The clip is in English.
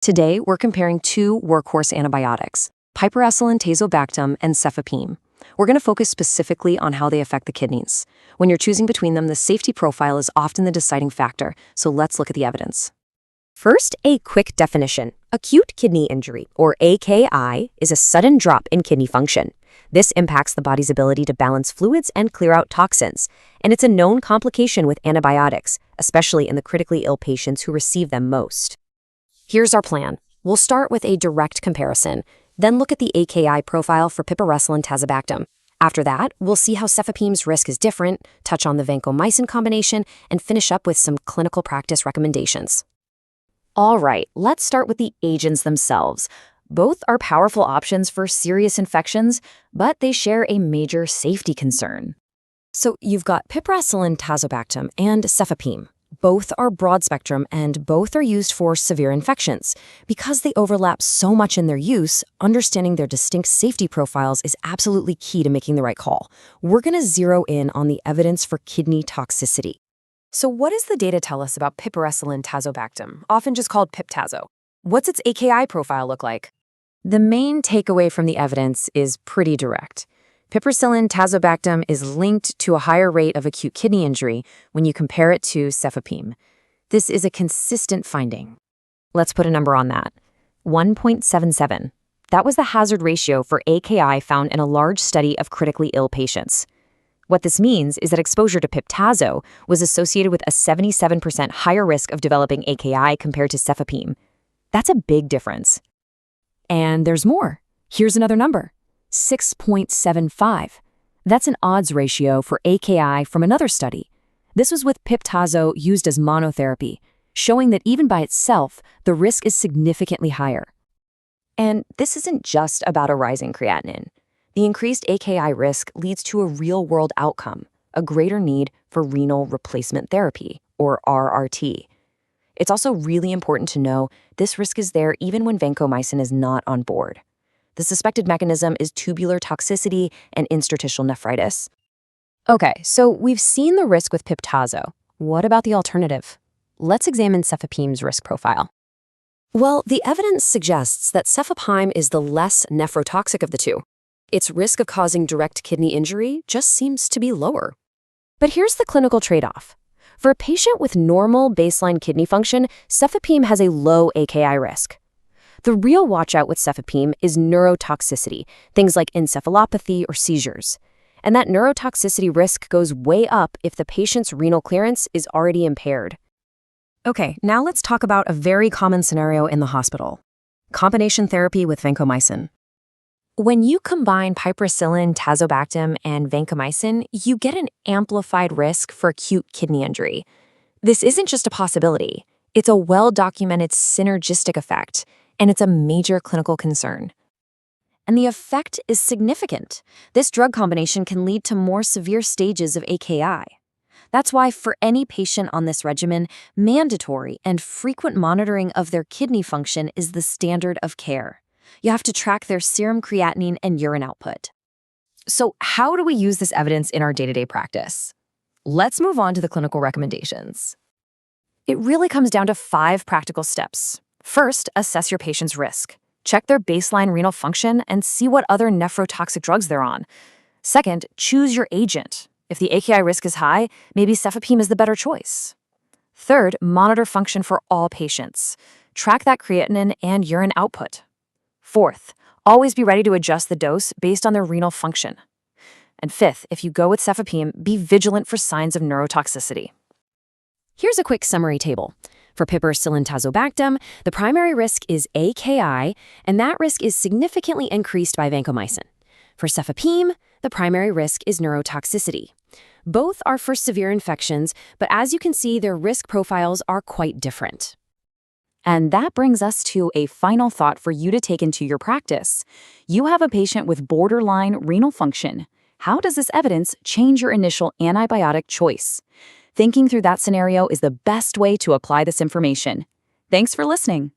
Today, we're comparing two workhorse antibiotics, Piperacillin-tazobactam and cefepime. We're going to focus specifically on how they affect the kidneys. When you're choosing between them, the safety profile is often the deciding factor, so let's look at the evidence. First, a quick definition. Acute kidney injury, or AKI, is a sudden drop in kidney function. This impacts the body's ability to balance fluids and clear out toxins, and it's a known complication with antibiotics, especially in the critically ill patients who receive them most. Here's our plan. We'll start with a direct comparison, then look at the AKI profile for Piperacillin-tazobactam. After that, we'll see how cefapime's risk is different, touch on the vancomycin combination, and finish up with some clinical practice recommendations. All right, let's start with the agents themselves. Both are powerful options for serious infections, but they share a major safety concern. So you've got Piperacillin-tazobactam and cefepime. Both are broad spectrum and both are used for severe infections. Because they overlap so much in their use, understanding their distinct safety profiles is absolutely key to making the right call. We're going to zero in on the evidence for kidney toxicity. So what does the data tell us about Piperacillin-tazobactam, often just called Pip-Tazo? What's its AKI profile look like? The main takeaway from the evidence is pretty direct. Piperacillin-tazobactam is linked to a higher rate of acute kidney injury when you compare it to cefepime. This is a consistent finding. Let's put a number on that. 1.77. That was the hazard ratio for AKI found in a large study of critically ill patients. What this means is that exposure to Pip-Tazo was associated with a 77% higher risk of developing AKI compared to cefepime. That's a big difference. And there's more. Here's another number. 6.75. That's an odds ratio for AKI from another study. This was with Pip-Tazo used as monotherapy, showing that even by itself, the risk is significantly higher. And this isn't just about a rising creatinine. The increased AKI risk leads to a real-world outcome, a greater need for renal replacement therapy, or RRT. It's also really important to know this risk is there even when vancomycin is not on board. The suspected mechanism is tubular toxicity and interstitial nephritis. Okay, so we've seen the risk with Pip-Tazo. What about the alternative? Let's examine cefapime's risk profile. Well, the evidence suggests that cefepime is the less nephrotoxic of the two. Its risk of causing direct kidney injury just seems to be lower. But here's the clinical trade-off. For a patient with normal baseline kidney function, cefepime has a low AKI risk. The real watch-out with cefepime is neurotoxicity, things like encephalopathy or seizures. And that neurotoxicity risk goes way up if the patient's renal clearance is already impaired. Okay, now let's talk about a very common scenario in the hospital. Combination therapy with vancomycin. When you combine Piperacillin-tazobactam and vancomycin, you get an amplified risk for acute kidney injury. This isn't just a possibility. It's a well-documented synergistic effect, and it's a major clinical concern. And the effect is significant. This drug combination can lead to more severe stages of AKI. That's why for any patient on this regimen, mandatory and frequent monitoring of their kidney function is the standard of care. You have to track their serum creatinine and urine output. So how do we use this evidence in our day-to-day practice? Let's move on to the clinical recommendations. It really comes down to 5 practical steps. First, assess your patient's risk. Check their baseline renal function and see what other nephrotoxic drugs they're on. Second, choose your agent. If the AKI risk is high, maybe cefepime is the better choice. Third, monitor function for all patients. Track that creatinine and urine output. Fourth, always be ready to adjust the dose based on their renal function. And fifth, if you go with cefepime, be vigilant for signs of neurotoxicity. Here's a quick summary table. For Piperacillin-tazobactam, the primary risk is AKI, and that risk is significantly increased by vancomycin. For cefepime, the primary risk is neurotoxicity. Both are for severe infections, but as you can see, their risk profiles are quite different. And that brings us to a final thought for you to take into your practice. You have a patient with borderline renal function. How does this evidence change your initial antibiotic choice? Thinking through that scenario is the best way to apply this information. Thanks for listening.